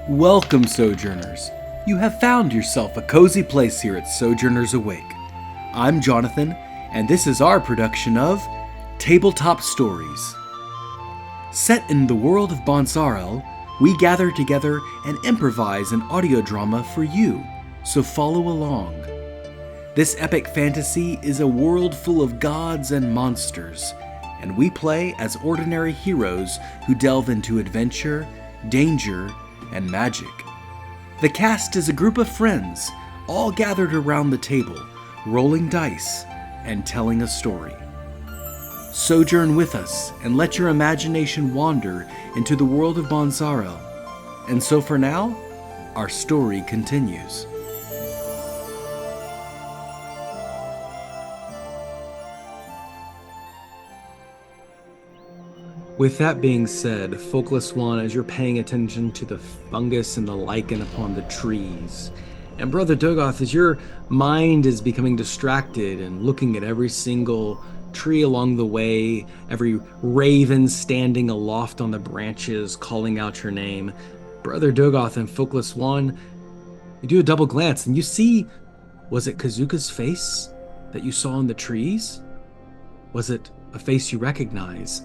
Welcome, Sojourners. You have found yourself a cozy place here at Sojourners Awake. I'm Jonathan, and this is our production of Tabletop Stories. Set in the world of Bonsarel, we gather together and improvise an audio drama for you, so follow along. This epic fantasy is a world full of gods and monsters, and we play as ordinary heroes who delve into adventure, danger, and magic. The cast is a group of friends, all gathered around the table, rolling dice and telling a story. Sojourn with us and let your imagination wander into the world of Bonsarel. And so for now, our story continues. With that being said, Folkless One, as you're paying attention to the fungus and the lichen upon the trees, and Brother Dogoth, as your mind is becoming distracted and looking at every single tree along the way, every raven standing aloft on the branches calling out your name, Brother Dogoth and Folkless One, you do a double glance and you see, was it Kazuka's face that you saw in the trees? Was it a face you recognize?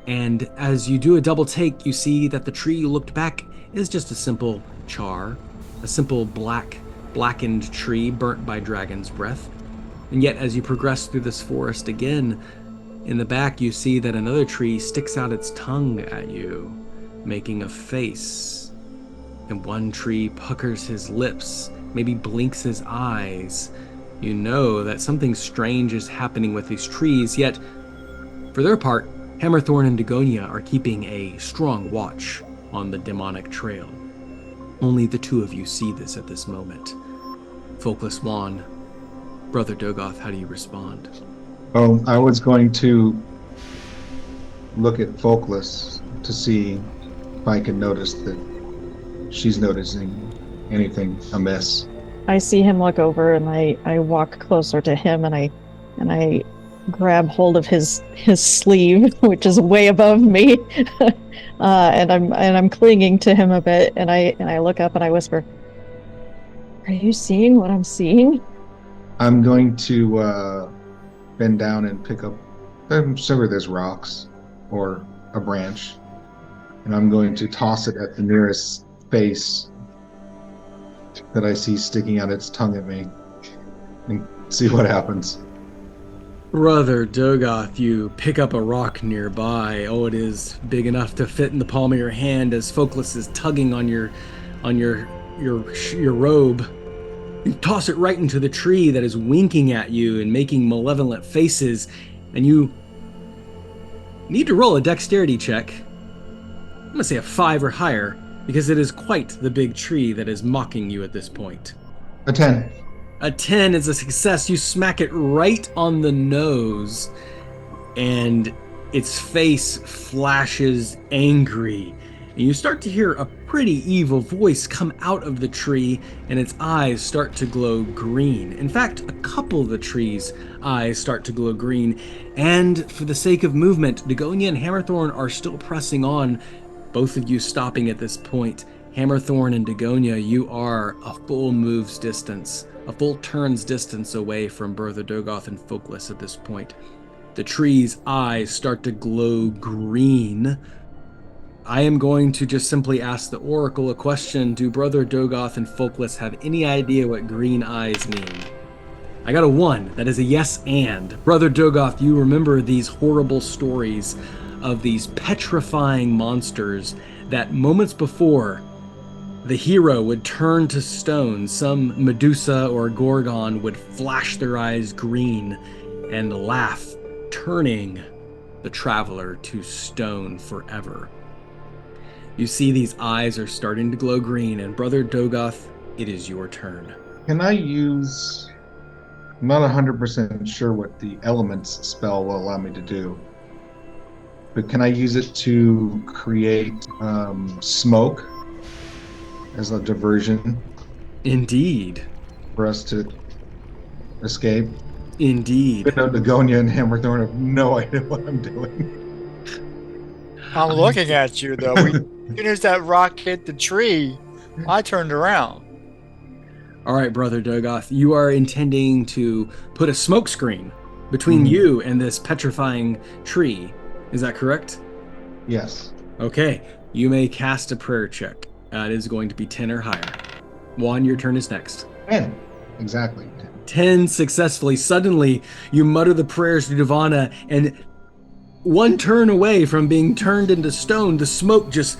And as you do a double take, you see that the tree you looked back is just a simple char, a simple blackened tree burnt by dragon's breath. And yet as you progress through this forest again, in the back you see that another tree sticks out its tongue at you, making a face. And one tree puckers his lips, maybe blinks his eyes. You know that something strange is happening with these trees, yet for their part, Hammerthorn and Dagonia are keeping a strong watch on the demonic trail. Only the two of you see this at this moment. Folkless One, Brother Dogoth, how do you respond? Oh, I was going to look at Folkless to see if I could notice that she's noticing anything amiss. I see him look over and I walk closer to him and I grab hold of his sleeve, which is way above me, and I'm clinging to him a bit, and I look up and I whisper, "Are you seeing what I'm seeing?" I'm going to bend down and pick up, I'm sure there's rocks or a branch, and I'm going to toss it at the nearest face that I see sticking out its tongue at me and see what happens. Brother Dogoth, you pick up a rock nearby. Oh, it is big enough to fit in the palm of your hand as Folkless is tugging on your robe. You toss it right into the tree that is winking at you and making malevolent faces, and you need to roll a dexterity check. I'm gonna say a 5 or higher, because it is quite the big tree that is mocking you at this point. A 10. A 10 is a success. You smack it right on the nose, and its face flashes angry. And you start to hear a pretty evil voice come out of the tree, and its eyes start to glow green. In fact, a couple of the tree's eyes start to glow green. And for the sake of movement, Dagonia and Hammerthorn are still pressing on, both of you stopping at this point. Hammerthorn and Dagonia, you are a full move's distance, a full turn's distance away from Brother Dogoth and Folkless at this point. The tree's eyes start to glow green. I am going to just simply ask the Oracle a question. Do Brother Dogoth and Folkless have any idea what green eyes mean? I got a 1. That is a yes and. Brother Dogoth, you remember these horrible stories of these petrifying monsters that moments before the hero would turn to stone. Some Medusa or Gorgon would flash their eyes green and laugh, turning the traveler to stone forever. You see these eyes are starting to glow green, and Brother Dogoth, it is your turn. Can I use... I'm not 100% sure what the elements spell will allow me to do, but can I use it to create smoke as a diversion? Indeed. For us to escape? Indeed. But no, Dagonia and Hammerthorn have no idea what I'm doing. I'm looking at you, though. As soon as that rock hit the tree, I turned around. All right, Brother Dogoth, you are intending to put a smoke screen between Mhm. you and this petrifying tree. Is that correct? Yes. Okay, you may cast a prayer check. It is going to be 10 or higher. Juan, your turn is next. 10. Exactly. 10 successfully. Suddenly, you mutter the prayers to Divana, and one turn away from being turned into stone, the smoke just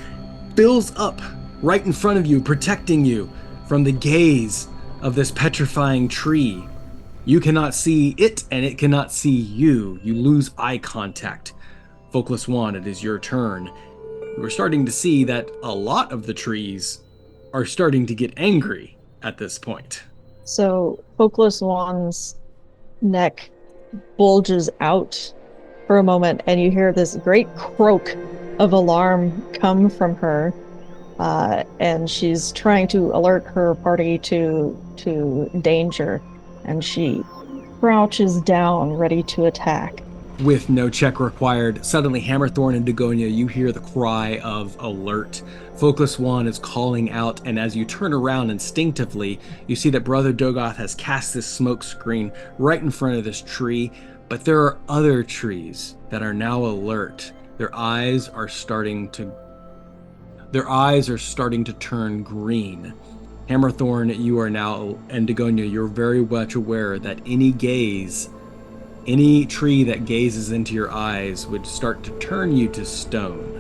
fills up right in front of you, protecting you from the gaze of this petrifying tree. You cannot see it, and it cannot see you. You lose eye contact. Focus One, it is your turn. We're starting to see that a lot of the trees are starting to get angry at this point. So Focalus Wan's neck bulges out for a moment, and you hear this great croak of alarm come from her. And she's trying to alert her party to danger, and she crouches down, ready to attack. With no check required, suddenly Hammerthorn and Dagonia, you hear the cry of alert. Focus One is calling out, and as you turn around instinctively, you see that Brother Dogoth has cast this smoke screen right in front of this tree, but there are other trees that are now alert. Their eyes are starting to turn green. Hammerthorn, you are now, and Dagonia, you're very much aware that any tree that gazes into your eyes would start to turn you to stone.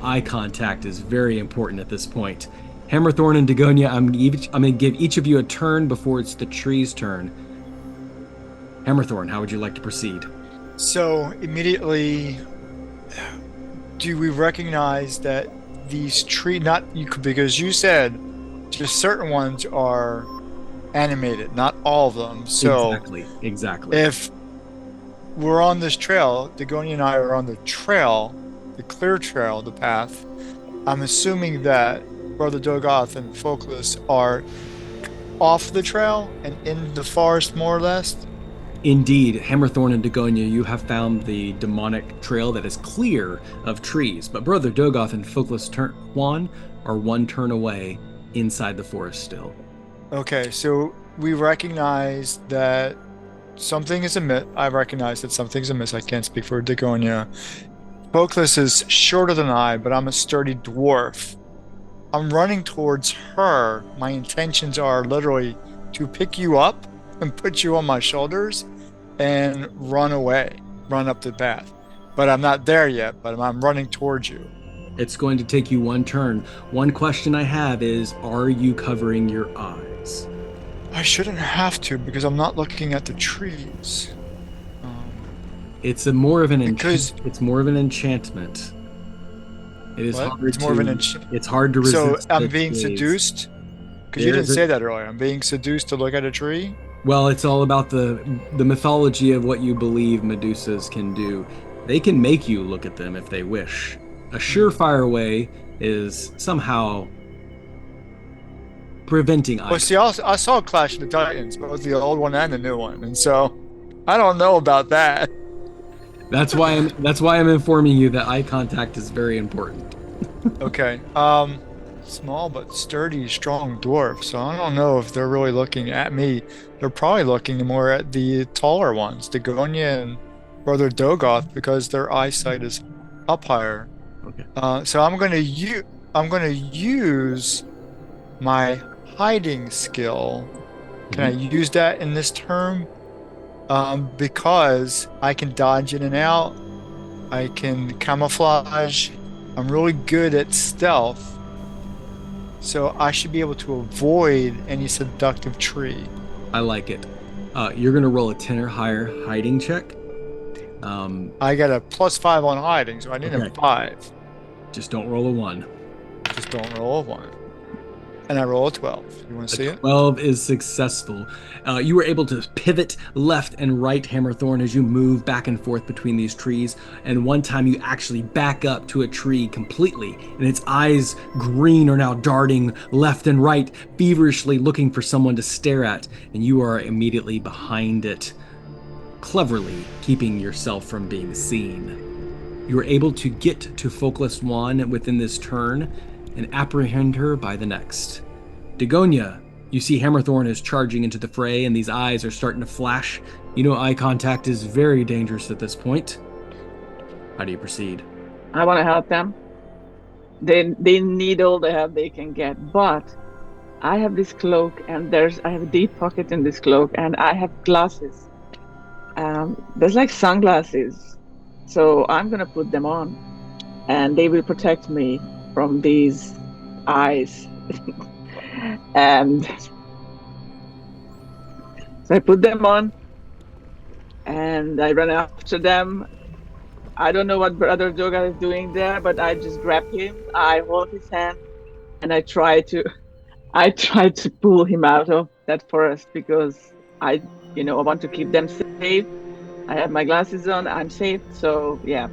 Eye contact is very important at this point. Hammerthorn and Dagonia, I'm going to give each of you a turn before it's the tree's turn. Hammerthorn, how would you like to proceed? So immediately, do we recognize that these because you said just certain ones are animated, not all of them. So Exactly. if we're on this trail, Dagonia and I are on the trail, the clear trail, the path, I'm assuming that Brother Dogoth and Focalus are off the trail and in the forest more or less. Indeed, Hammerthorn and Dagonia, you have found the demonic trail that is clear of trees, but Brother Dogoth and Focalus Juan are one turn away inside the forest still. Okay, so we recognize that something is amiss. I recognize that something's amiss. I can't speak for Dagonia. Focalus is shorter than I, but I'm a sturdy dwarf. I'm running towards her. My intentions are literally to pick you up and put you on my shoulders and run away, run up the path. But I'm not there yet, but I'm running towards you. It's going to take you one turn. One question I have is, are you covering your eyes? I shouldn't have to because I'm not looking at the trees. It's more of an Because it's more of an enchantment. It is what? hard It's to more of an it's hard to resist. So I'm the being gaze. seduced? Because you didn't There's say that earlier. I'm being seduced to look at a tree? Well, it's all about the mythology of what you believe Medusas can do. They can make you look at them if they wish. A surefire way is somehow preventing eye. Well, see, I saw Clash of the Titans, both the old one and the new one, and so I don't know about that. That's why I'm informing you that eye contact is very important. Okay. Small but sturdy, strong dwarf. So I don't know if they're really looking at me. They're probably looking more at the taller ones, Dagonia and Brother Dogoth, because their eyesight is up higher. Okay. So I'm gonna use my hiding skill. Can I use that in this term? Because I can dodge in and out. I can camouflage. I'm really good at stealth. So I should be able to avoid any seductive tree. I like it. You're going to roll a 10 or higher hiding check. I got a +5 on hiding, so I need a 5. Just don't roll a 1. Just don't roll a 1. And I roll a 12. You want to see it? 12 is successful. You were able to pivot left and right, Hammerthorn, as you move back and forth between these trees. And one time you actually back up to a tree completely, and its eyes, green, are now darting left and right, feverishly looking for someone to stare at. And you are immediately behind it, cleverly keeping yourself from being seen. You were able to get to Focalus One within this turn, and apprehend her by the next. Dagonia, you see Hammerthorn is charging into the fray, and these eyes are starting to flash. You know eye contact is very dangerous at this point. How do you proceed? I want to help them. They need all the help they can get, but I have this cloak, and I have a deep pocket in this cloak, and I have glasses. There's like sunglasses, so I'm gonna put them on, and they will protect me from these eyes. And so I put them on, and I run after them. I don't know what Brother Doga is doing there, but I just grab him, I hold his hand, and I try to pull him out of that forest because I want to keep them safe. I have my glasses on, I'm safe, so yeah.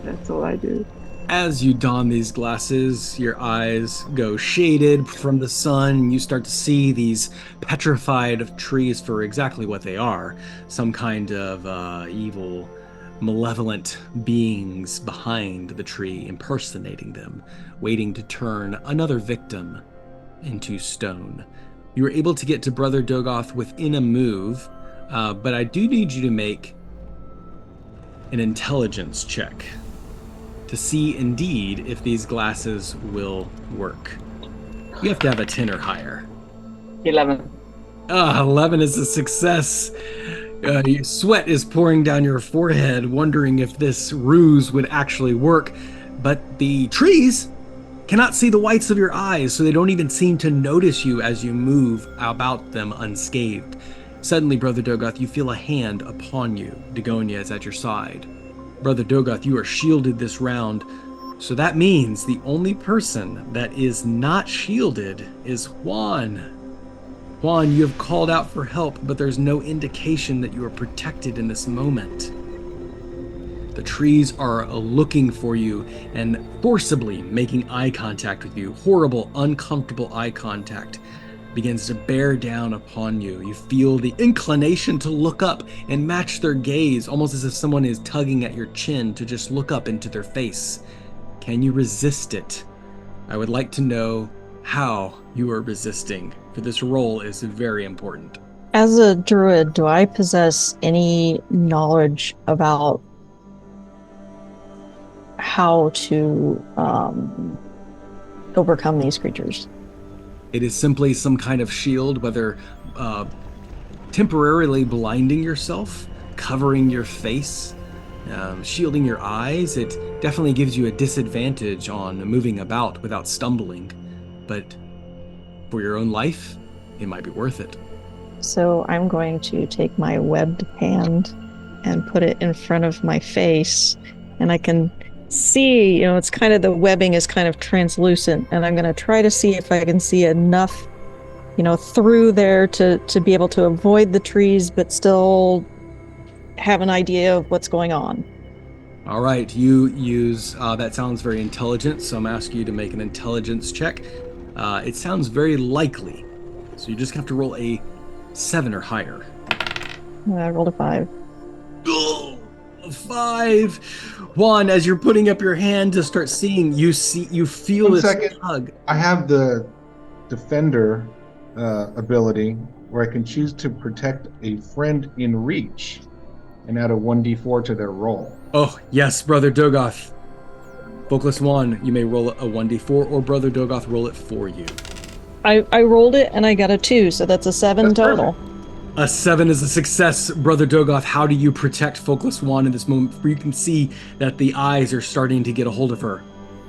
That's all I do. As you don these glasses, your eyes go shaded from the sun. You start to see these petrified trees for exactly what they are. Some kind of evil, malevolent beings behind the tree, impersonating them, waiting to turn another victim into stone. You were able to get to Brother Dogoth within a move, but I do need you to make an intelligence check to see indeed if these glasses will work. You have to have a 10 or higher. 11. 11 is a success. Your sweat is pouring down your forehead, wondering if this ruse would actually work. But the trees cannot see the whites of your eyes, so they don't even seem to notice you as you move about them unscathed. Suddenly, Brother Dogoth, you feel a hand upon you. Dagonia is at your side. Brother Dogoth, you are shielded this round, so that means the only person that is not shielded is Juan. Juan, you have called out for help, but there's no indication that you are protected in this moment. The trees are looking for you and forcibly making eye contact with you. Horrible, uncomfortable eye contact begins to bear down upon you. You feel the inclination to look up and match their gaze, almost as if someone is tugging at your chin to just look up into their face. Can you resist it? I would like to know how you are resisting, for this role is very important. As a druid, do I possess any knowledge about how to overcome these creatures? It is simply some kind of shield, whether temporarily blinding yourself, covering your face, shielding your eyes. It definitely gives you a disadvantage on moving about without stumbling. But for your own life, it might be worth it. So I'm going to take my webbed hand and put it in front of my face, and I can see, it's kind of, the webbing is kind of translucent, and I'm going to try to see if I can see enough, through there to be able to avoid the trees, but still have an idea of what's going on. All right, you use, that sounds very intelligent, so I'm asking you to make an intelligence check. It sounds very likely, so you just have to roll a 7 or higher. I rolled a 5. Oh, a 5. Juan, as you're putting up your hand to start seeing, you feel this tug. I have the defender ability where I can choose to protect a friend in reach and add a 1d4 to their roll. Oh, yes, Brother Dogoth. Vocalist Juan, you may roll a 1d4, or Brother Dogoth roll it for you. I rolled it and I got a 2, so that's a 7 That's total. perfect. A 7 is a success, Brother Dogoth. How do you protect Vocalist Juan in this moment, where you can see that the eyes are starting to get a hold of her?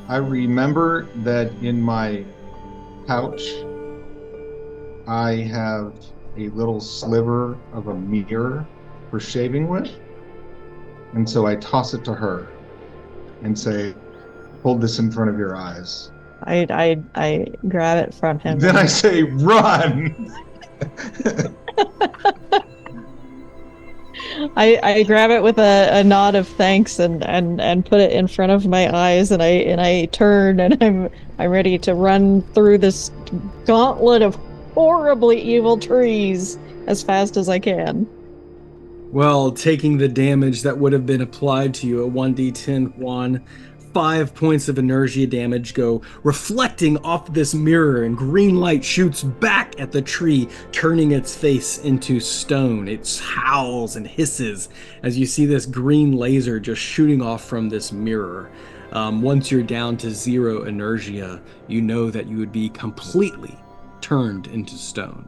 I remember that in my pouch, I have a little sliver of a mirror for shaving with. And so I toss it to her and say, hold this in front of your eyes. I grab it from him. Then I say, run! I grab it with a nod of thanks and put it in front of my eyes, and I turn, and I'm ready to run through this gauntlet of horribly evil trees as fast as I can. Well, taking the damage that would have been applied to you, a 1d10, Juan, 5 points of inertia damage go reflecting off this mirror, and green light shoots back at the tree, turning its face into stone. It howls and hisses as you see this green laser just shooting off from this mirror. Once you're down to 0 inertia, you know that you would be completely turned into stone.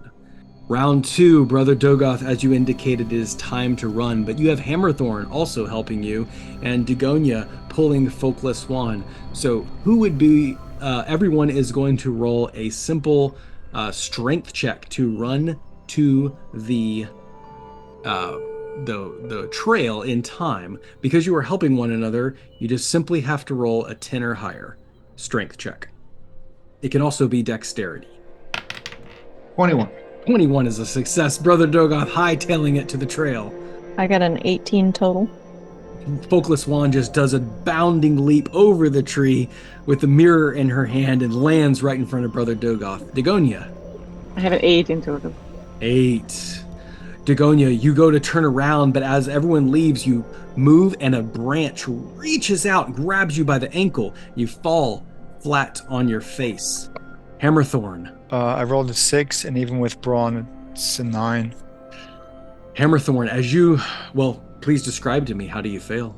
Round 2, Brother Dogoth, as you indicated, it is time to run, but you have Hammerthorn also helping you, and Dagonia pulling Folkless Wand. So who would be, everyone is going to roll a simple strength check to run to the trail in time. Because you are helping one another, you just simply have to roll a 10 or higher strength check. It can also be dexterity. 21. 21 is a success. Brother Dogoth hightailing it to the trail. I got an 18 total. Folkless Wand just does a bounding leap over the tree with the mirror in her hand and lands right in front of Brother Dogoth. Dagonia. I have an 8 in total. 8. Dagonia, you go to turn around, but as everyone leaves, you move and a branch reaches out, grabs you by the ankle. You fall flat on your face. Hammerthorn. I rolled a 6, and even with brawn, it's a 9. Hammerthorn, as you, well, please describe to me, how do you fail?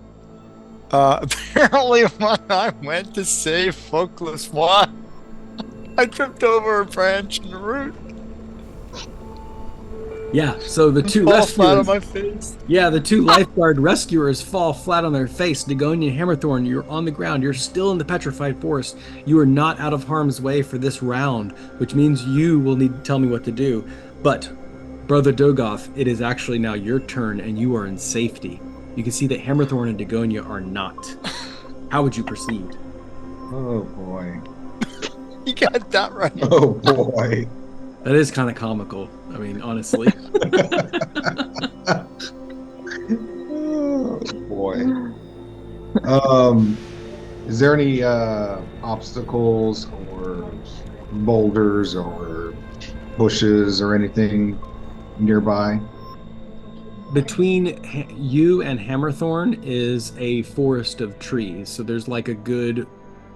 Apparently when I went to save Folkless Wand, I tripped over a branch and a root. Yeah, so the two Fall flat on rescuers, my face. yeah, the two lifeguard rescuers fall flat on their face. Dagonia and Hammerthorn, you're on the ground. You're still in the petrified forest. You are not out of harm's way for this round, which means you will need to tell me what to do. But, Brother Dogoth, it is actually now your turn, and you are in safety. You can see that Hammerthorn and Dagonia are not. How would you proceed? Oh boy. You got that right. Oh boy. That is kind of comical. I mean, honestly. Oh boy. Is there any obstacles or boulders or bushes or anything nearby? Between you and Hammerthorn is a forest of trees. So there's like a good,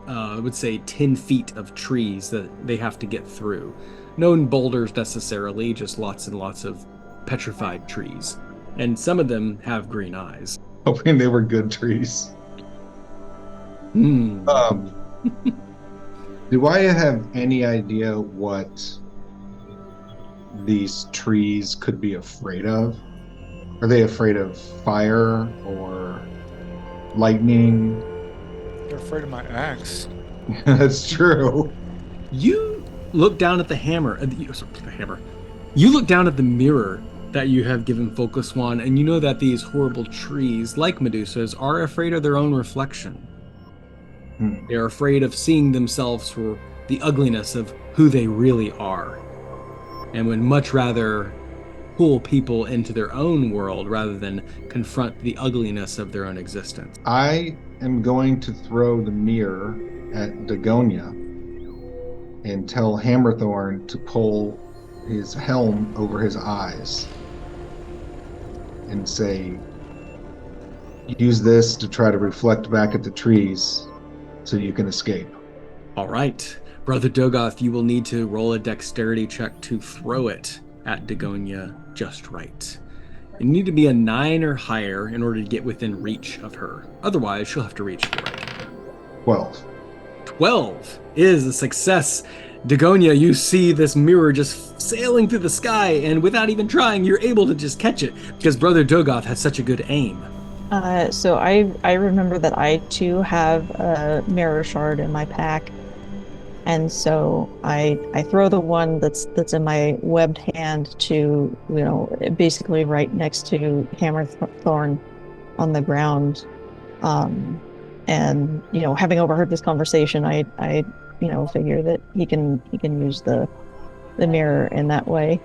I would say 10 feet of trees that they have to get through. No boulders necessarily, just lots and lots of petrified trees. And some of them have green eyes. Hoping they were good trees. Hmm. Do I have any idea what these trees could be afraid of? Are they afraid of fire or lightning? They're afraid of my axe. That's true. You look down at the hammer. You look down at the mirror that you have given Folkless Wand, and you know that these horrible trees, like Medusas, are afraid of their own reflection. They are afraid of seeing themselves for the ugliness of who they really are, and would much rather pull people into their own world rather than confront the ugliness of their own existence. I am going to throw the mirror at Dagonia and tell Hammerthorn to pull his helm over his eyes and say, use this to try to reflect back at the trees so you can escape. All right. Brother Dogoth, you will need to roll a dexterity check to throw it at Dagonia just right. You need to be a 9 or higher in order to get within reach of her. Otherwise, she'll have to reach for it. 12. 12 is a success. Dagonia, you see this mirror just sailing through the sky, and without even trying, you're able to just catch it because Brother Dogoth has such a good aim. So I remember that I too have a mirror shard in my pack, and so I throw the one that's in my webbed hand to, basically right next to Hammerthorn on the ground. And having overheard this conversation, I figure that he can use the mirror in that way.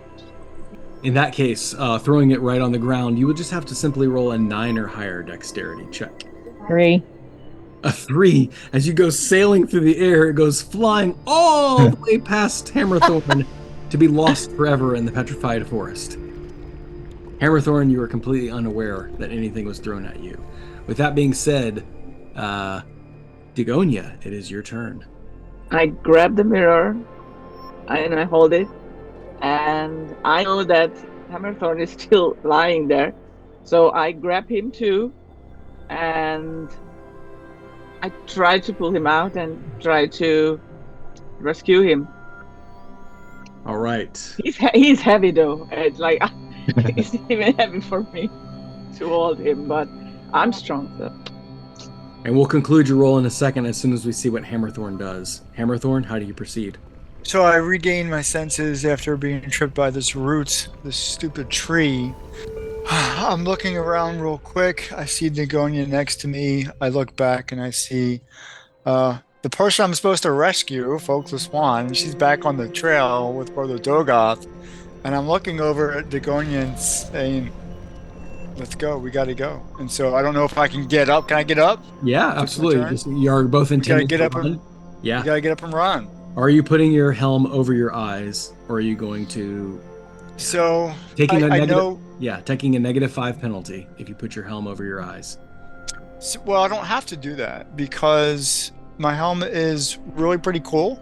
In that case, throwing it right on the ground, you would just have to simply roll a 9 or higher dexterity check. 3. A 3. As you go sailing through the air, it goes flying all the way past Hammerthorn to be lost forever in the petrified forest. Hammerthorn, you are completely unaware that anything was thrown at you. With that being said, Dagonia, it is your turn. I grab the mirror and I hold it, and I know that Hammerthorn is still lying there, so I grab him too, and I try to pull him out and try to rescue him. All right. He's heavy though. It's like it's even heavy for me to hold him, but I'm strong. So. And we'll conclude your roll in a second as soon as we see what Hammerthorn does. Hammerthorn, how do you proceed? So I regain my senses after being tripped by this root, this stupid tree. I'm looking around real quick. I see Dagonia next to me. I look back and I see the person I'm supposed to rescue, Folkless Swan. She's back on the trail with Brother Dogoth. And I'm looking over at Dagonia and saying, let's go. We got to go. And so I don't know if I can get up. Can I get up? Yeah, absolutely. You're both intending to run. Yeah. You got to get up and run. Are you putting your helm over your eyes, or are you going to... So taking a negative, know... Yeah, taking a -5 penalty if you put your helm over your eyes. So, well, I don't have to do that because my helmet is really pretty cool.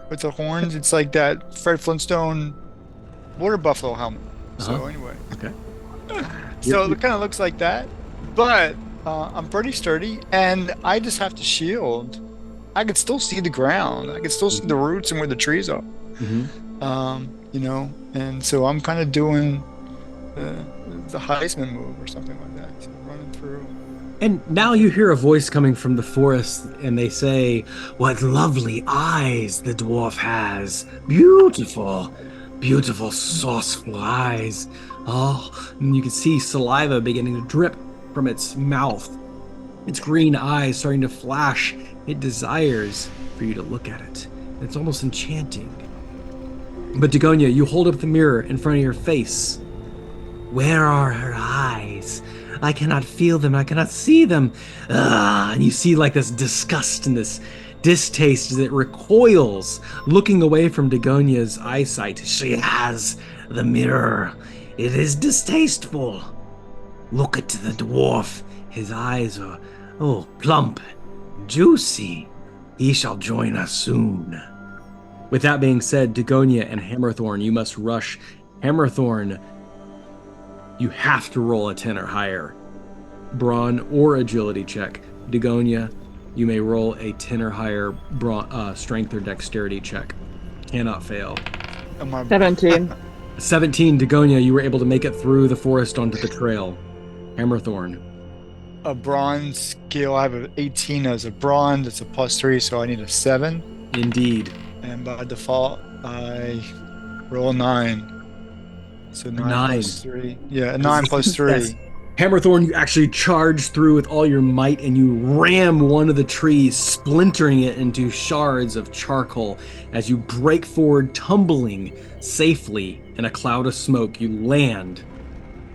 With the horns, it's like that Fred Flintstone water buffalo helmet. So anyway, okay. So it kind of looks like that, but I'm pretty sturdy, and I just have to shield. I can still see the ground. I can still see the roots and where the trees are. You know, and so I'm kind of doing the Heisman move or something like that. So running through. And now you hear a voice coming from the forest, and they say, "What lovely eyes the dwarf has! Beautiful, beautiful, sauceful eyes." Oh, and you can see saliva beginning to drip from its mouth. Its green eyes starting to flash. It desires for you to look at it. It's almost enchanting. But Dagonia, you hold up the mirror in front of your face. Where are her eyes? I cannot feel them. I cannot see them. And you see like this disgust and this distaste as it recoils, looking away from Dagonia's eyesight. She has the mirror. It is distasteful. Look at the dwarf. His eyes are, plump, juicy. He shall join us soon. With that being said, Dagonia and Hammerthorn, you must rush. Hammerthorn, you have to roll a 10 or higher. Brawn or agility check. Dagonia, you may roll a 10 or higher strength or dexterity check. Cannot fail. 17. 17, Dagonia, you were able to make it through the forest onto the trail. Hammerthorn. A bronze skill. I have an 18 as a bronze. It's a +3, so I need a 7. Indeed. And by default, I roll a 9. So 9 plus 3. Yeah, a 9 plus 3. Yes. Hammerthorn, you actually charge through with all your might and you ram one of the trees, splintering it into shards of charcoal. As you break forward, tumbling safely in a cloud of smoke, you land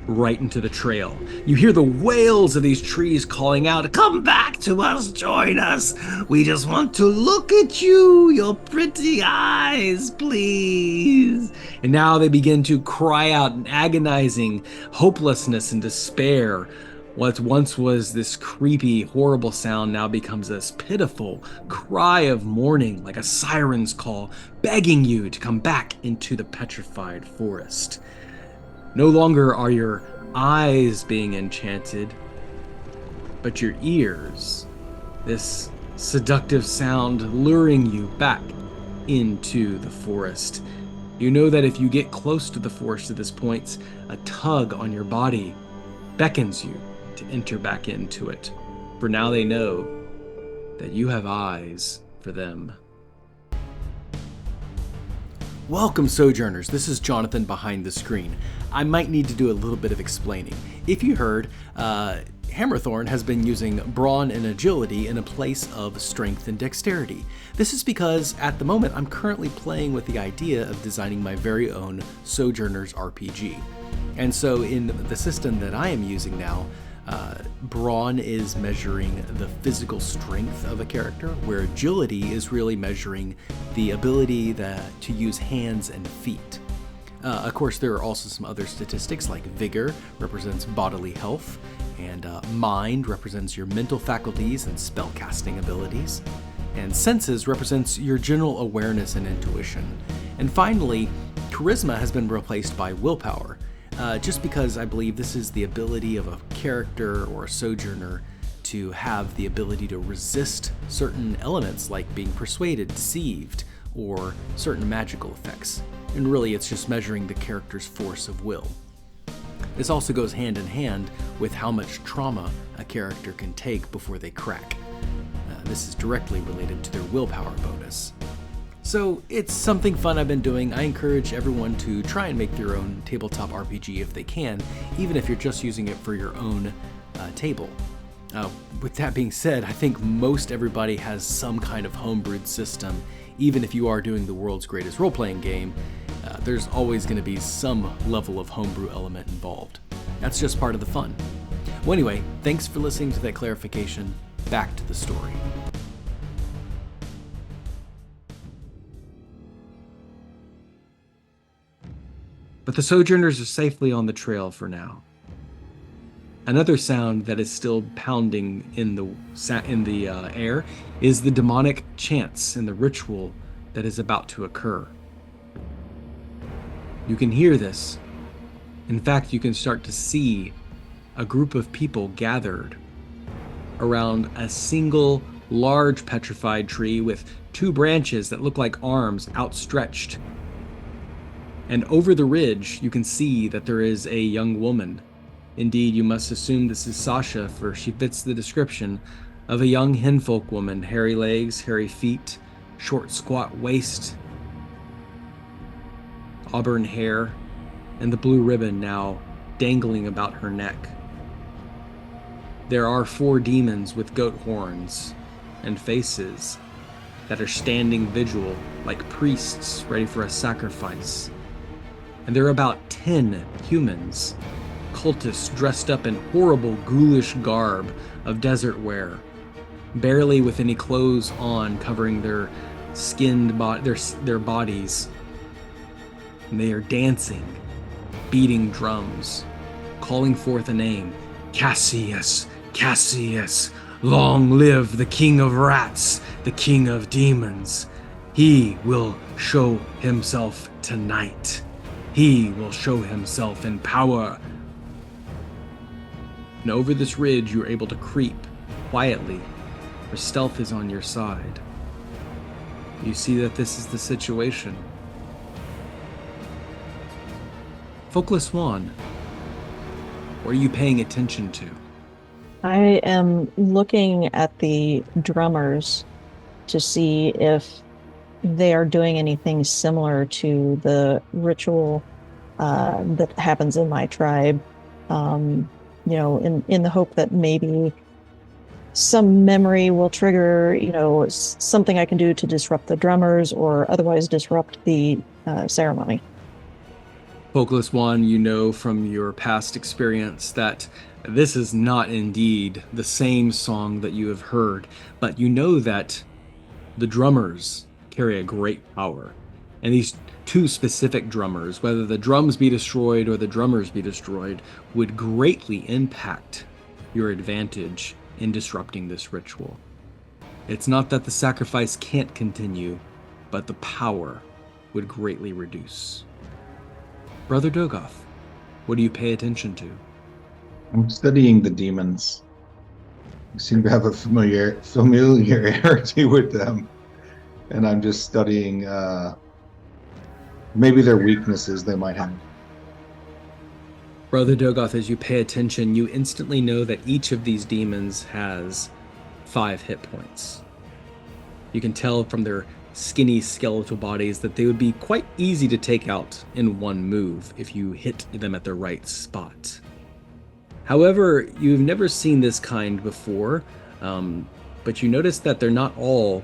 right into the trail. You hear the wails of these trees calling out, "Come back to us, join us. We just want to look at you, your pretty eyes, please." And now they begin to cry out in agonizing hopelessness and despair. What once was this creepy, horrible sound now becomes this pitiful cry of mourning, like a siren's call, begging you to come back into the petrified forest. No longer are your eyes being enchanted, but your ears. This seductive sound luring you back into the forest. You know that if you get close to the forest at this point, a tug on your body beckons you to enter back into it. For now they know that you have eyes for them. Welcome, Sojourners. This is Jonathan behind the screen. I might need to do a little bit of explaining. If you heard, Hammerthorn has been using brawn and agility in a place of strength and dexterity. This is because at the moment I'm currently playing with the idea of designing my very own Sojourners RPG. And so in the system that I am using now, brawn is measuring the physical strength of a character, where agility is really measuring the ability to use hands and feet. Of course, there are also some other statistics like vigor represents bodily health, And mind represents your mental faculties and spellcasting abilities. And senses represents your general awareness and intuition. And finally, charisma has been replaced by willpower, just because I believe this is the ability of a character or a sojourner to have the ability to resist certain elements like being persuaded, deceived, or certain magical effects. And really, it's just measuring the character's force of will. This also goes hand in hand with how much trauma a character can take before they crack. This is directly related to their willpower bonus. So it's something fun I've been doing. I encourage everyone to try and make their own tabletop RPG if they can, even if you're just using it for your own table. With that being said, I think most everybody has some kind of homebrewed system. Even if you are doing the world's greatest role-playing game, there's always going to be some level of homebrew element involved. That's just part of the fun. Well, anyway, thanks for listening to that clarification. Back to the story. But the sojourners are safely on the trail for now. Another sound that is still pounding in the air is the demonic chants and the ritual that is about to occur. You can hear this. In fact, you can start to see a group of people gathered around a single large petrified tree with two branches that look like arms outstretched. And over the ridge, you can see that there is a young woman. Indeed, you must assume this is Sasha, for she fits the description of a young henfolk woman, hairy legs, hairy feet, short squat waist, auburn hair, and the blue ribbon now dangling about her neck. There are 4 demons with goat horns and faces that are standing vigil like priests ready for a sacrifice. And there are about 10 humans, cultists dressed up in horrible ghoulish garb of desert wear, barely with any clothes on covering their their bodies. And they are dancing, beating drums, calling forth a name: Cassius, Cassius, long live the king of rats, the king of demons. He will show himself tonight. He will show himself in power. And over this ridge, you are able to creep quietly, for stealth is on your side. You see that this is the situation. Folkless Swan, what are you paying attention to? I am looking at the drummers to see if they are doing anything similar to the ritual that happens in my tribe. In the hope that maybe some memory will trigger, something I can do to disrupt the drummers or otherwise disrupt the ceremony. Folkless One, you know from your past experience that this is not indeed the same song that you have heard, but you know that the drummers carry a great power. And these 2 specific drummers, whether the drums be destroyed or the drummers be destroyed, would greatly impact your advantage in disrupting this ritual. It's not that the sacrifice can't continue, but the power would greatly reduce. Brother Dogoth, what do you pay attention to? I'm studying the demons. I seem to have a familiarity with them. And I'm just studying maybe their weaknesses they might have. Brother Dogoth, as you pay attention, you instantly know that each of these demons has 5 hit points. You can tell from their skinny skeletal bodies that they would be quite easy to take out in one move if you hit them at the right spot. However, you've never seen this kind before, but you notice that they're not all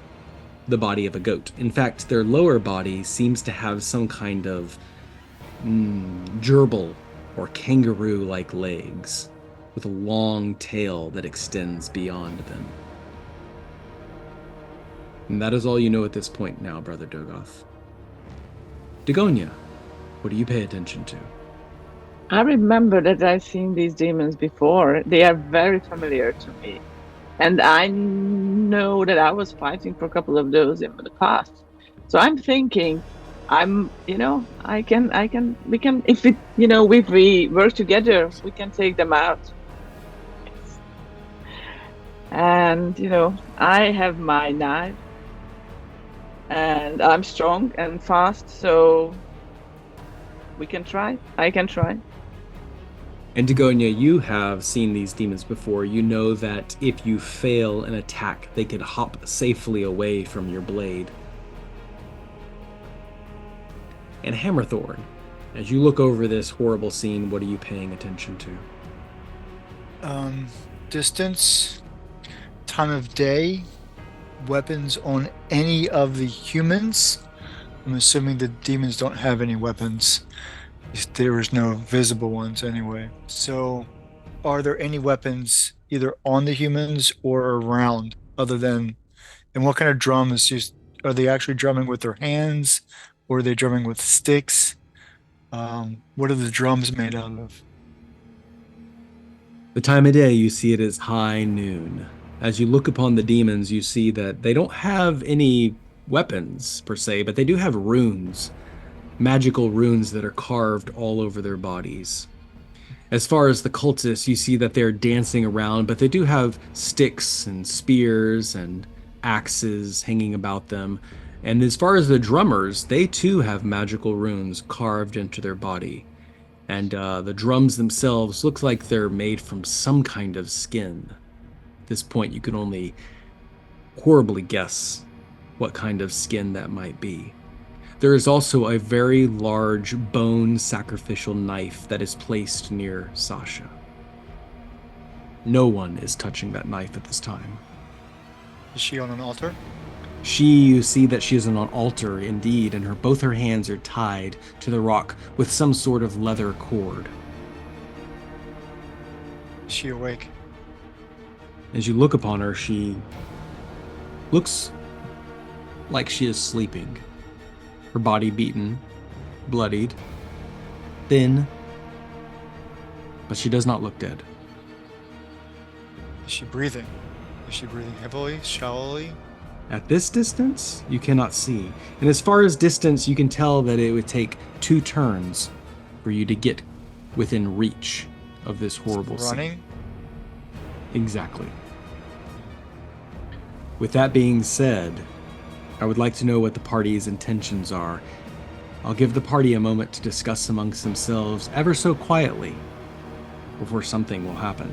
the body of a goat. In fact, their lower body seems to have some kind of gerbil or kangaroo-like legs with a long tail that extends beyond them. And that is all you know at this point now, Brother Dogoth. Dagonia, what do you pay attention to? I remember that I've seen these demons before. They are very familiar to me. And I know that I was fighting for a couple of those in the past. So I'm thinking, we can, if we work together, we can take them out. And, I have my knife and I'm strong and fast. So we can try. I can try. And Dagonia, you have seen these demons before. You know that if you fail an attack, they could hop safely away from your blade. And Hammerthorn, as you look over this horrible scene, what are you paying attention to? Distance, time of day, weapons on any of the humans. I'm assuming the demons don't have any weapons. There is no visible ones anyway. So, are there any weapons either on the humans or around other than, and what kind of drums? Are they actually drumming with their hands or are they drumming with sticks? What are the drums made out of? The time of day, you see it as high noon. As you look upon the demons, you see that they don't have any weapons per se, but they do have runes, magical runes that are carved all over their bodies. As far as the cultists, you see that they're dancing around, but they do have sticks and spears and axes hanging about them. And as far as the drummers, they too have magical runes carved into their body. And the drums themselves look like they're made from some kind of skin. At this point, you can only horribly guess what kind of skin that might be. There is also a very large bone sacrificial knife that is placed near Sasha. No one is touching that knife at this time. Is she on an altar? You see that she is on an altar indeed, and both her hands are tied to the rock with some sort of leather cord. Is she awake? As you look upon her, she looks like she is sleeping. Her body beaten, bloodied, thin, but she does not look dead. Is she breathing? Is she breathing heavily, shallowly? At this distance, you cannot see. And as far as distance, you can tell that it would take 2 turns for you to get within reach of this horrible scene. Running? Exactly. With that being said, I would like to know what the party's intentions are. I'll give the party a moment to discuss amongst themselves ever so quietly before something will happen.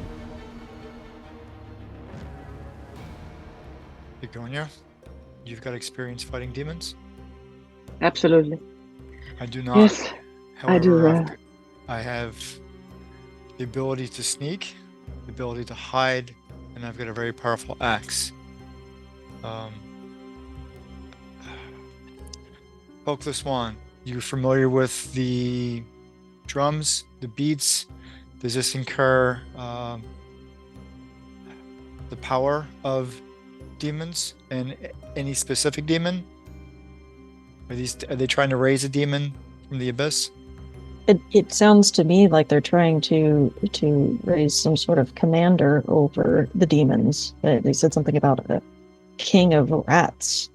Begonia, you've got experience fighting demons? Absolutely. I do not. Yes, However, I do. I have the ability to sneak, the ability to hide, and I've got a very powerful axe. Poke the Swan, you familiar with the drums, the beats? Does this incur the power of demons and any specific demon? Are they trying to raise a demon from the abyss? It sounds to me like they're trying to raise some sort of commander over the demons. They said something about a king of rats.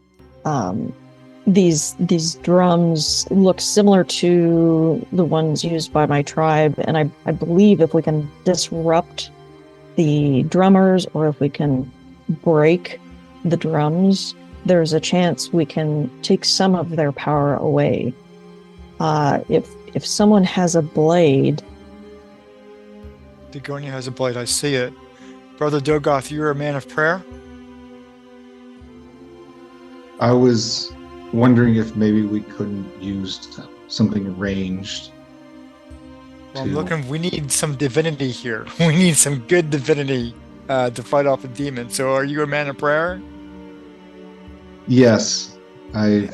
These drums look similar to the ones used by my tribe, and I believe if we can disrupt the drummers, or if we can break the drums, there's a chance we can take some of their power away. If someone has a blade... Dagonia has a blade, I see it. Brother Dogoth, you're a man of prayer? I was wondering if maybe we couldn't use something ranged. Well, we need some divinity here. We need some good divinity to fight off a demon. So are you a man of prayer? Yes. I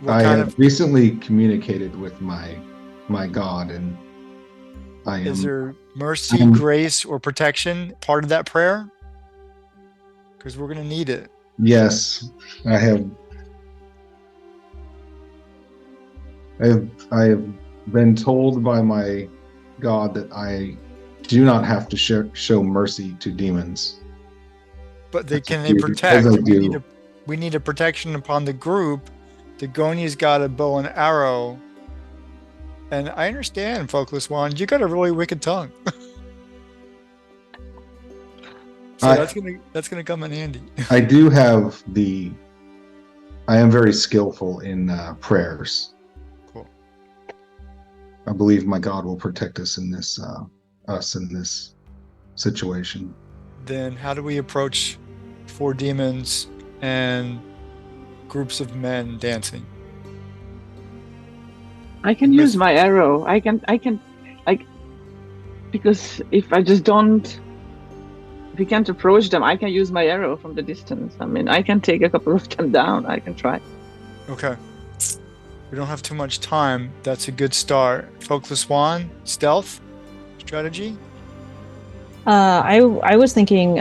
have recently communicated with my God, and I am... Is there mercy, grace, or protection part of that prayer? Because we're going to need it. Yes, I have been told by my God that I do not have to show mercy to demons. But they That's can a they fear, because protect? I do. We need a protection upon the group. Dagonia's got a bow and arrow. And I understand, Focus Wand, you got a really wicked tongue. So I that's gonna come in handy. I do have I am very skillful in prayers. Cool. I believe my God will protect us in this situation. Then how do we approach 4 demons and groups of men dancing? I can use my arrow. I can like, because if we can't approach them, I can use my arrow from the distance. I mean, I can take a couple of them down. I can try. Okay. We don't have too much time. That's a good start. Focus Wand, stealth strategy. I was thinking,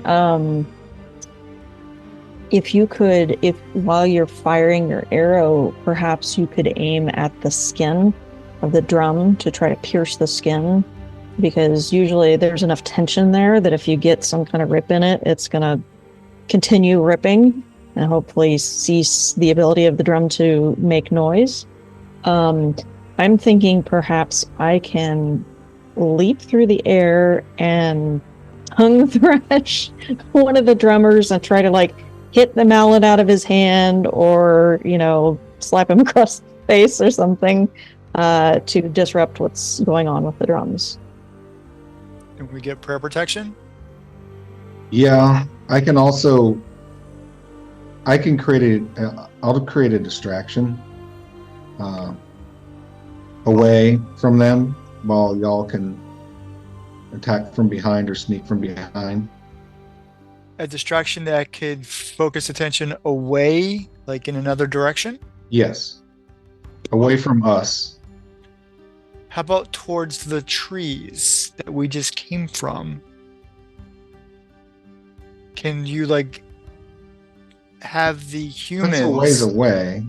if while you're firing your arrow, perhaps you could aim at the skin of the drum to try to pierce the skin, because usually there's enough tension there that if you get some kind of rip in it, it's gonna continue ripping and hopefully cease the ability of the drum to make noise. I'm thinking perhaps I can leap through the air and tongue thrash one of the drummers and try to like hit the mallet out of his hand, or slap him across the face or something to disrupt what's going on with the drums. And we get prayer protection. Yeah, I can create I'll create a distraction away from them, while y'all can attack from behind or sneak from behind. A distraction that could focus attention away, like in another direction? Yes. Away from us. How about towards the trees that we just came from? Can you like have the humans? That's a ways away.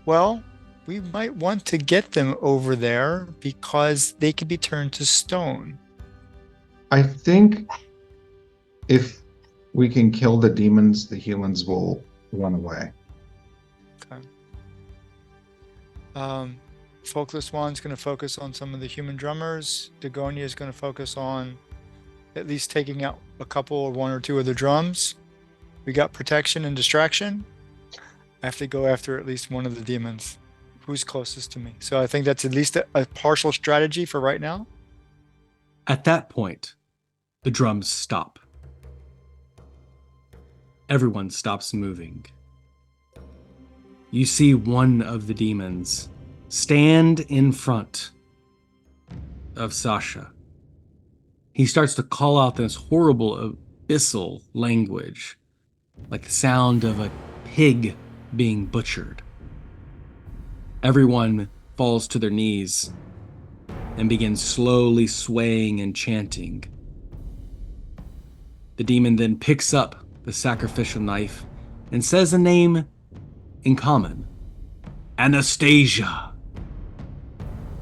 Well, we might want to get them over there because they can be turned to stone. I think if we can kill the demons, the humans will run away. Okay. Focus Wand's going to focus on some of the human drummers. Dagonia is going to focus on at least taking out a couple or 1 or 2 of the drums. We got protection and distraction. I have to go after at least one of the demons. Who's closest to me? So I think that's at least a partial strategy for right now. At that point, the drums stop. Everyone stops moving. You see one of the demons stand in front of Sasha. He starts to call out this horrible abyssal language, like the sound of a pig being butchered. Everyone falls to their knees and begins slowly swaying and chanting. The demon then picks up the sacrificial knife and says a name in common, Anastasia,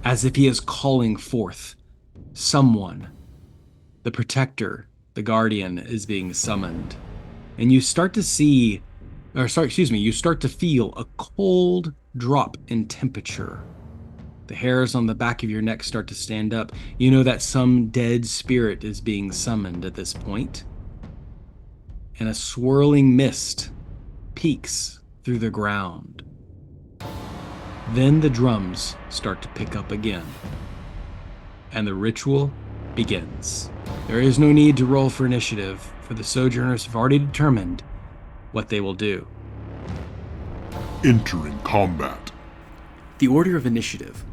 as if he is calling forth someone. The protector, the guardian, is being summoned. And you start to you start to feel a cold drop in temperature. The hairs on the back of your neck start to stand up. You know that some dead spirit is being summoned at this point. And a swirling mist peeks through the ground. Then the drums start to pick up again. And the ritual begins. There is no need to roll for initiative, for the Sojourners have already determined what they will do. Entering combat. The order of initiative: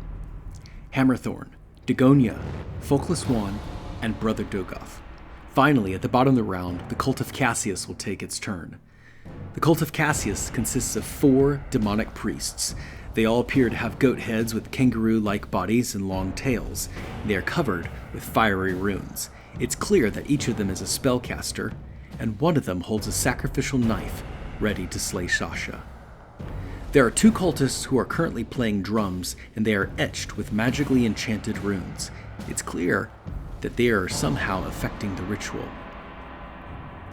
Hammerthorn, Dagonia, Focus Wand, and Brother Dogoth. Finally, at the bottom of the round, the Cult of Cassius will take its turn. The Cult of Cassius consists of 4 demonic priests. They all appear to have goat heads with kangaroo-like bodies and long tails. They are covered with fiery runes. It's clear that each of them is a spellcaster, and one of them holds a sacrificial knife ready to slay Sasha. There are 2 cultists who are currently playing drums, and they are etched with magically enchanted runes. It's clear that they are somehow affecting the ritual.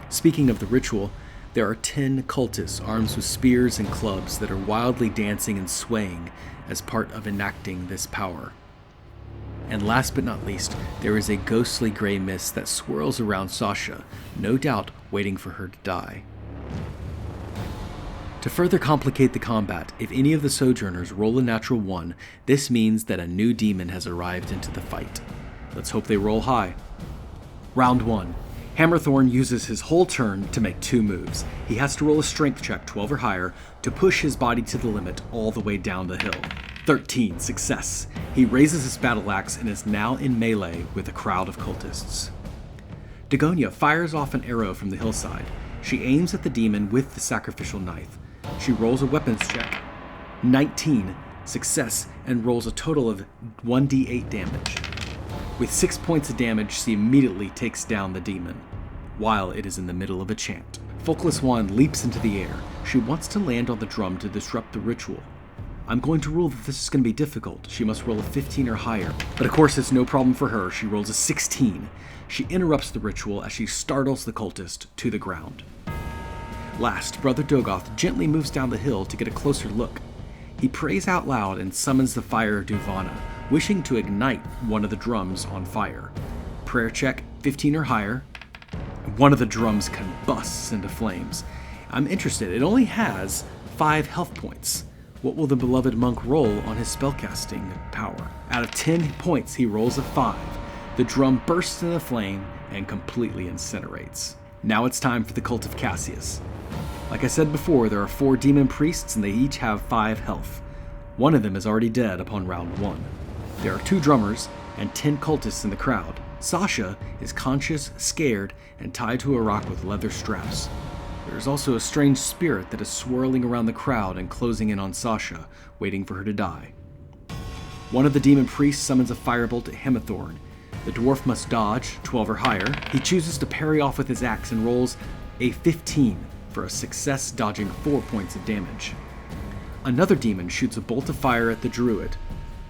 Speaking of the ritual, there are 10 cultists armed with spears and clubs that are wildly dancing and swaying as part of enacting this power. And last but not least, there is a ghostly gray mist that swirls around Sasha, no doubt waiting for her to die. To further complicate the combat, if any of the Sojourners roll a natural 1, this means that a new demon has arrived into the fight. Let's hope they roll high. Round 1. Hammerthorn uses his whole turn to make 2 moves. He has to roll a strength check 12 or higher to push his body to the limit all the way down the hill. 13, success. He raises his battle axe and is now in melee with a crowd of cultists. Dagonia fires off an arrow from the hillside. She aims at the demon with the sacrificial knife. She rolls a weapons check. 19, success, and rolls a total of 1d8 damage. With 6 points of damage, she immediately takes down the demon, while it is in the middle of a chant. Focless Wand leaps into the air. She wants to land on the drum to disrupt the ritual. I'm going to rule that this is going to be difficult. She must roll a 15 or higher. But of course, it's no problem for her. She rolls a 16. She interrupts the ritual as she startles the cultist to the ground. Last, Brother Dogoth gently moves down the hill to get a closer look. He prays out loud and summons the fire of Duvana, wishing to ignite one of the drums on fire. Prayer check, 15 or higher. One of the drums combusts into flames. I'm interested. It only has 5 health points. What will the beloved monk roll on his spellcasting power? Out of 10 points, he rolls a 5. The drum bursts into flame and completely incinerates. Now it's time for the Cult of Cassius. Like I said before, there are 4 demon priests and they each have 5 health. One of them is already dead upon round 1. There are 2 drummers and 10 cultists in the crowd. Sasha is conscious, scared, and tied to a rock with leather straps. There is also a strange spirit that is swirling around the crowd and closing in on Sasha, waiting for her to die. One of the demon priests summons a firebolt at Hammerthorn. The dwarf must dodge, 12 or higher. He chooses to parry off with his axe and rolls a 15 for a success, dodging 4 points of damage. Another demon shoots a bolt of fire at the druid.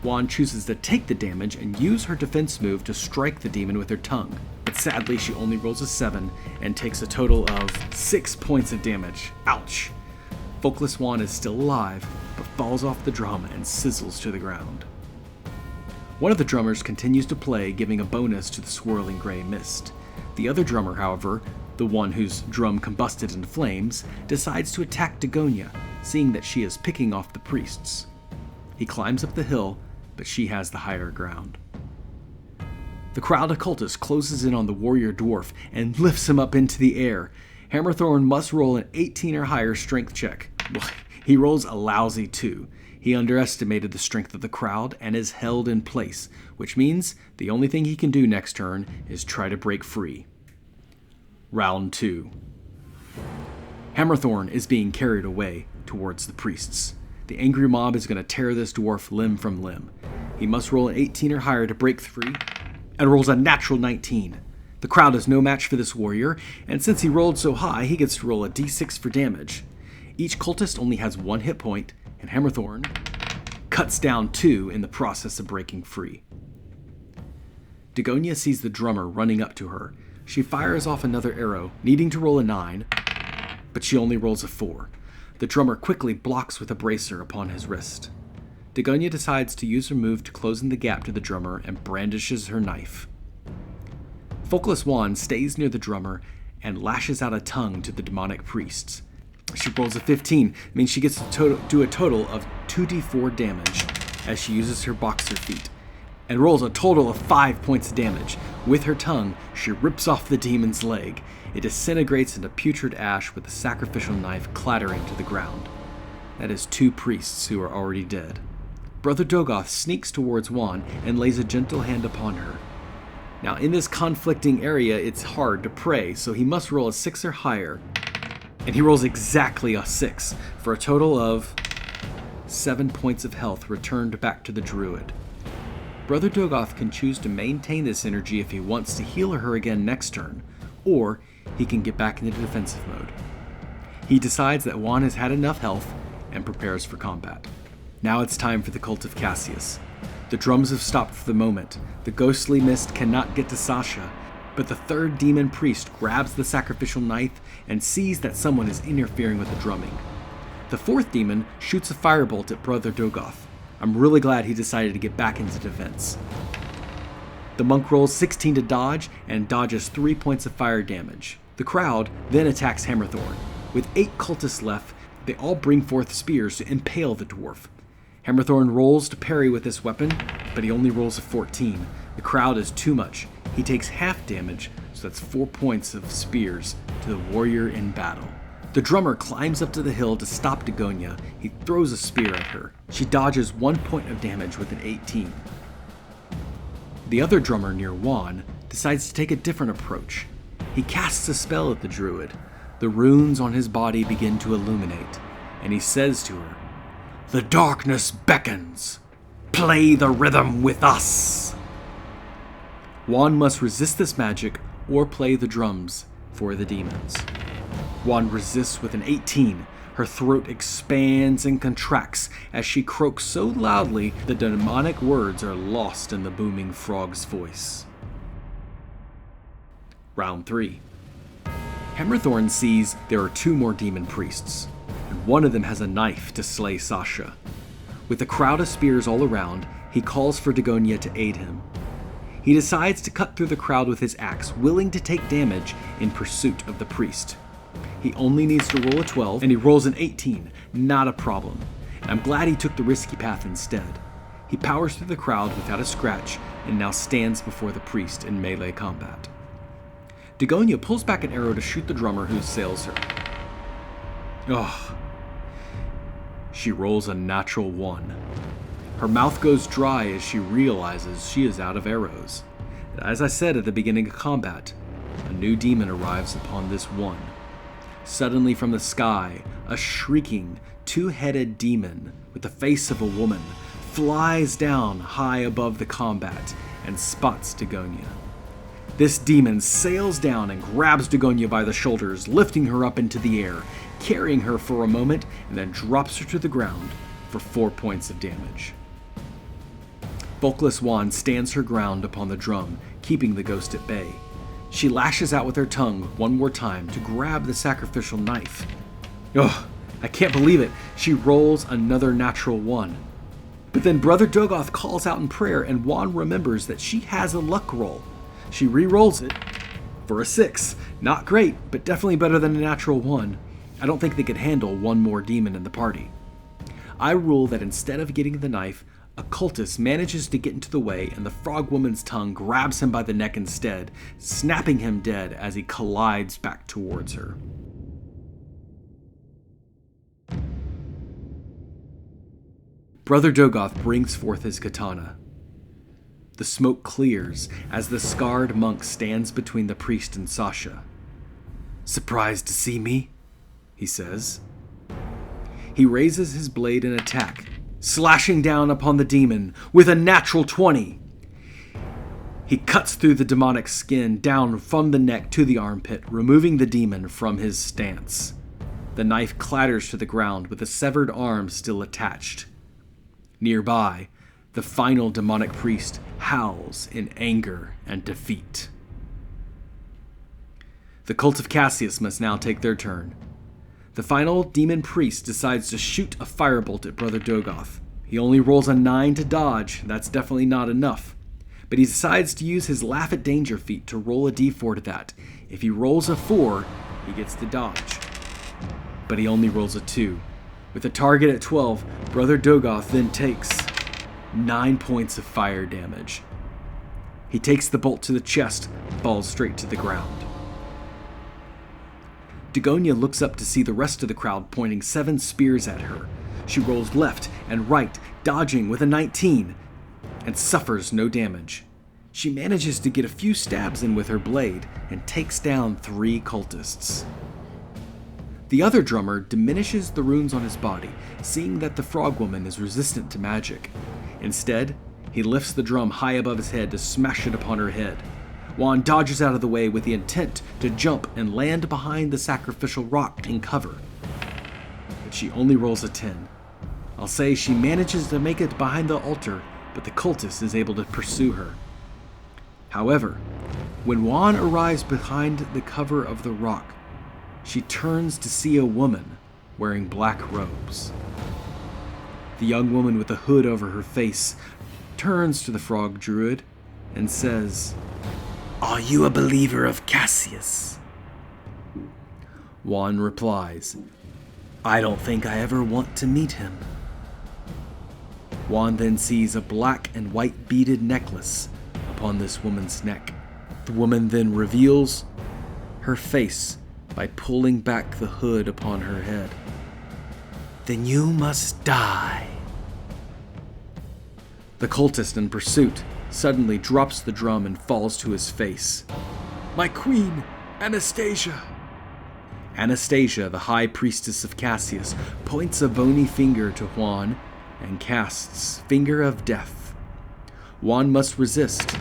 Juan chooses to take the damage and use her defense move to strike the demon with her tongue. But sadly, she only rolls a 7 and takes a total of 6 points of damage. Ouch! Focless Juan is still alive, but falls off the drum and sizzles to the ground. One of the drummers continues to play, giving a bonus to the swirling gray mist. The other drummer, however, the one whose drum combusted into flames, decides to attack Dagonia, seeing that she is picking off the priests. He climbs up the hill, but she has the higher ground. The crowd of cultists closes in on the warrior dwarf and lifts him up into the air. Hammerthorn must roll an 18 or higher strength check. Well, he rolls a lousy 2. He underestimated the strength of the crowd and is held in place, which means the only thing he can do next turn is try to break free. Round 2. Hammerthorn is being carried away towards the priests. The angry mob is going to tear this dwarf limb from limb. He must roll an 18 or higher to break free, and rolls a natural 19. The crowd is no match for this warrior, and since he rolled so high, he gets to roll a d6 for damage. Each cultist only has 1 hit point, and Hammerthorn cuts down 2 in the process of breaking free. Dagonia sees the drummer running up to her. She fires off another arrow, needing to roll a 9, but she only rolls a 4. The drummer quickly blocks with a bracer upon his wrist. Dagonia decides to use her move to close in the gap to the drummer and brandishes her knife. Focless Wand stays near the drummer and lashes out a tongue to the demonic priests. She rolls a 15, means she gets to do a total of 2d4 damage as she uses her boxer feet, and rolls a total of 5 points of damage. With her tongue, she rips off the demon's leg. It disintegrates into putrid ash with the sacrificial knife clattering to the ground. That is 2 priests who are already dead. Brother Dogoth sneaks towards Juan and lays a gentle hand upon her. Now, in this conflicting area, it's hard to pray, so he must roll a 6 or higher. And he rolls exactly a 6, for a total of 7 points of health returned back to the druid. Brother Dogoth can choose to maintain this energy if he wants to heal her again next turn, or he can get back into defensive mode. He decides that Juan has had enough health and prepares for combat. Now it's time for the Cult of Cassius. The drums have stopped for the moment. The ghostly mist cannot get to Sasha, but the third demon priest grabs the sacrificial knife and sees that someone is interfering with the drumming. The fourth demon shoots a firebolt at Brother Dogoth. I'm really glad he decided to get back into defense. The monk rolls 16 to dodge and dodges 3 points of fire damage. The crowd then attacks Hammerthorn. With 8 cultists left, they all bring forth spears to impale the dwarf. Hammerthorn rolls to parry with this weapon, but he only rolls a 14. The crowd is too much. He takes half damage, so that's 4 points of spears to the warrior in battle. The drummer climbs up to the hill to stop Dagonia. He throws a spear at her. She dodges 1 point of damage with an 18. The other drummer near Juan decides to take a different approach. He casts a spell at the druid. The runes on his body begin to illuminate, and he says to her, "The darkness beckons. Play the rhythm with us." Juan must resist this magic or play the drums for the demons. Juan resists with an 18. Her throat expands and contracts as she croaks so loudly the demonic words are lost in the booming frog's voice. Round 3. Hammerthorn sees there are 2 more demon priests, and one of them has a knife to slay Sasha. With a crowd of spears all around, he calls for Dagonia to aid him. He decides to cut through the crowd with his axe, willing to take damage in pursuit of the priest. He only needs to roll a 12, and he rolls an 18. Not a problem. And I'm glad he took the risky path instead. He powers through the crowd without a scratch, and now stands before the priest in melee combat. Dagonia pulls back an arrow to shoot the drummer who assails her. Ugh. She rolls a natural 1. Her mouth goes dry as she realizes she is out of arrows. As I said at the beginning of combat, a new demon arrives upon this one. Suddenly from the sky, a shrieking, 2-headed demon with the face of a woman flies down high above the combat and spots Dagonia. This demon sails down and grabs Dagonia by the shoulders, lifting her up into the air, carrying her for a moment, and then drops her to the ground for 4 points of damage. Folkless Wand stands her ground upon the drum, keeping the ghost at bay. She lashes out with her tongue one more time to grab the sacrificial knife. Ugh, I can't believe it. She rolls another natural 1. But then Brother Dogoth calls out in prayer, and Juan remembers that she has a luck roll. She re-rolls it for a 6. Not great, but definitely better than a natural 1. I don't think they could handle one more demon in the party. I rule that instead of getting the knife, a cultist manages to get into the way, and the frog woman's tongue grabs him by the neck instead, snapping him dead as he collides back towards her. Brother Dogoth brings forth his katana. The smoke clears as the scarred monk stands between the priest and Sasha. "Surprised to see me?" he says. He raises his blade in attack, slashing down upon the demon with a natural 20. He cuts through the demonic skin down from the neck to the armpit, removing the demon from his stance. The knife clatters to the ground with the severed arm still attached. Nearby, the final demonic priest howls in anger and defeat. The Cult of Cassius must now take their turn. The final demon priest decides to shoot a firebolt at Brother Dogoth. He only rolls a 9 to dodge. That's definitely not enough. But he decides to use his Laugh at Danger feat to roll a d4 to that. If he rolls a 4, he gets to dodge. But he only rolls a 2. With a target at 12, Brother Dogoth then takes 9 points of fire damage. He takes the bolt to the chest, falls straight to the ground. Dagonia looks up to see the rest of the crowd pointing 7 spears at her. She rolls left and right, dodging with a 19, and suffers no damage. She manages to get a few stabs in with her blade and takes down 3 cultists. The other drummer diminishes the runes on his body, seeing that the frog woman is resistant to magic. Instead, he lifts the drum high above his head to smash it upon her head. Juan dodges out of the way with the intent to jump and land behind the sacrificial rock in cover. But she only rolls a 10. I'll say she manages to make it behind the altar, but the cultist is able to pursue her. However, when Juan arrives behind the cover of the rock, she turns to see a woman wearing black robes. The young woman with a hood over her face turns to the frog druid and says, "Are you a believer of Cassius?" Juan replies, "I don't think I ever want to meet him." Juan then sees a black and white beaded necklace upon this woman's neck. The woman then reveals her face by pulling back the hood upon her head. "Then you must die." The cultist in pursuit suddenly drops the drum and falls to his face. "My queen, Anastasia!" Anastasia, the high priestess of Cassius, points a bony finger to Juan and casts Finger of Death. Juan must resist,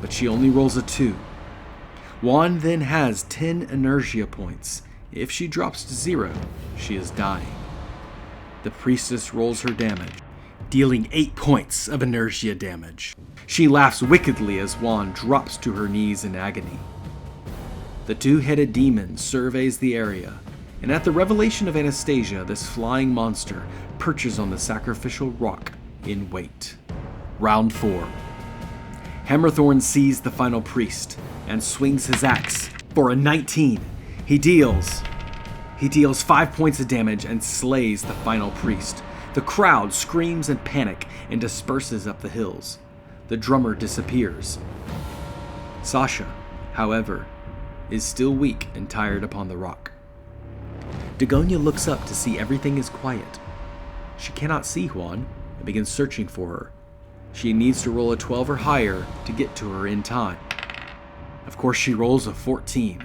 but she only rolls a 2. Juan then has 10 inertia points. If she drops to 0, she is dying. The priestess rolls her damage, dealing 8 points of inertia damage. She laughs wickedly as Juan drops to her knees in agony. The two-headed demon surveys the area, and at the revelation of Anastasia, this flying monster perches on the sacrificial rock in wait. Round 4. Hammerthorn sees the final priest and swings his axe for a 19. He deals 5 points of damage and slays the final priest. The crowd screams in panic and disperses up the hills. The drummer disappears. Sasha, however, is still weak and tired upon the rock. Dagonia looks up to see everything is quiet. She cannot see Juan and begins searching for her. She needs to roll a 12 or higher to get to her in time. Of course, she rolls a 14.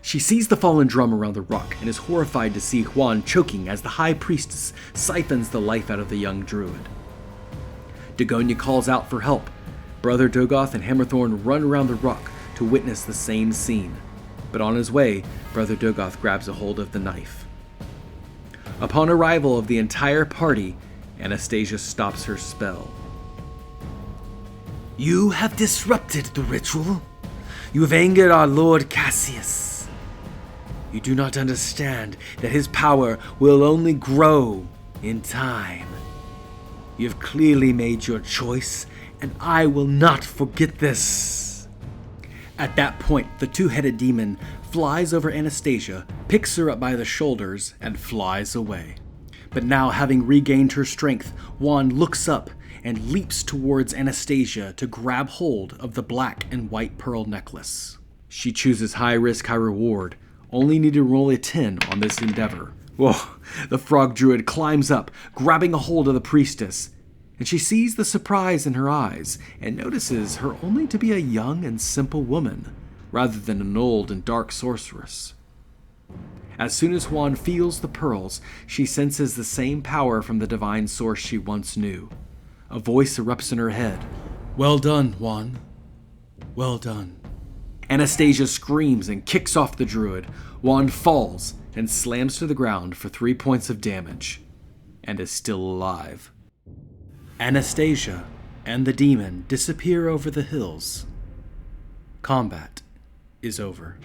She sees the fallen drum around the rock and is horrified to see Juan choking as the high priestess siphons the life out of the young druid. Dagonia calls out for help. Brother Dogoth and Hammerthorn run around the rock to witness the same scene. But on his way, Brother Dogoth grabs a hold of the knife. Upon arrival of the entire party, Anastasia stops her spell. "You have disrupted the ritual. You have angered our Lord Cassius. You do not understand that his power will only grow in time. You have clearly made your choice, and I will not forget this." At that point, the two-headed demon flies over Anastasia, picks her up by the shoulders, and flies away. But now, having regained her strength, Juan looks up and leaps towards Anastasia to grab hold of the black and white pearl necklace. She chooses high risk, high reward, only need to roll a 10 on this endeavor. Whoa, the frog druid climbs up, grabbing a hold of the priestess, and she sees the surprise in her eyes and notices her only to be a young and simple woman, rather than an old and dark sorceress. As soon as Juan feels the pearls, she senses the same power from the divine source she once knew. A voice erupts in her head. "Well done, Juan. Well done." Anastasia screams and kicks off the druid. Juan falls and slams to the ground for 3 points of damage, and is still alive. Anastasia and the demon disappear over the hills. Combat is over.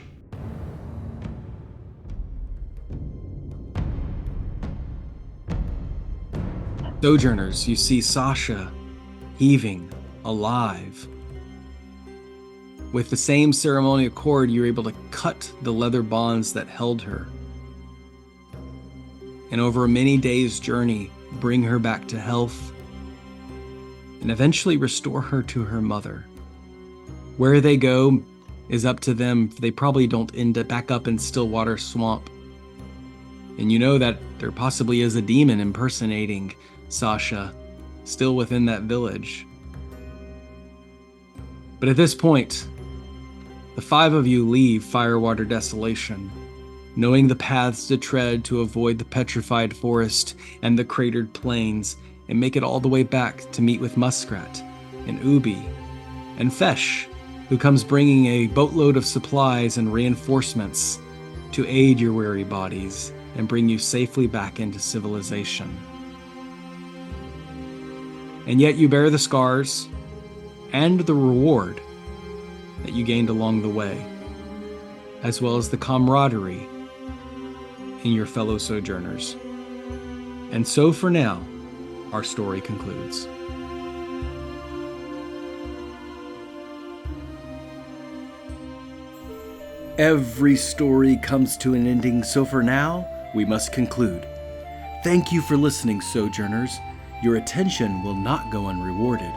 Sojourners, you see Sasha heaving, alive. With the same ceremonial cord, you're able to cut the leather bonds that held her. And over a many days' journey, bring her back to health and eventually restore her to her mother. Where they go is up to them. They probably don't end up back up in Stillwater Swamp. And you know that there possibly is a demon impersonating Sasha still within that village. But at this point, the 5 of you leave Firewater Desolation, knowing the paths to tread to avoid the petrified forest and the cratered plains, and make it all the way back to meet with Muskrat and Ubi and Fesh, who comes bringing a boatload of supplies and reinforcements to aid your weary bodies and bring you safely back into civilization. And yet you bear the scars and the reward that you gained along the way, as well as the camaraderie in your fellow sojourners. And so for now, our story concludes. Every story comes to an ending, so for now, we must conclude. Thank you for listening, Sojourners. Your attention will not go unrewarded,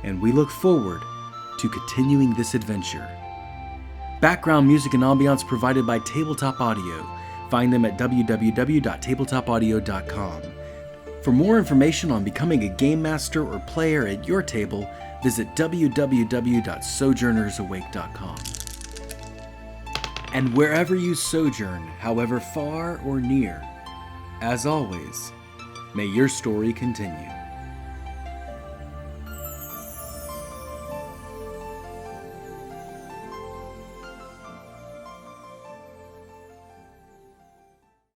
and we look forward to continuing this adventure. Background music and ambiance provided by Tabletop Audio. Find them at www.tabletopaudio.com. For more information on becoming a game master or player at your table, visit www.sojournersawake.com. And wherever you sojourn, however far or near, as always, may your story continue.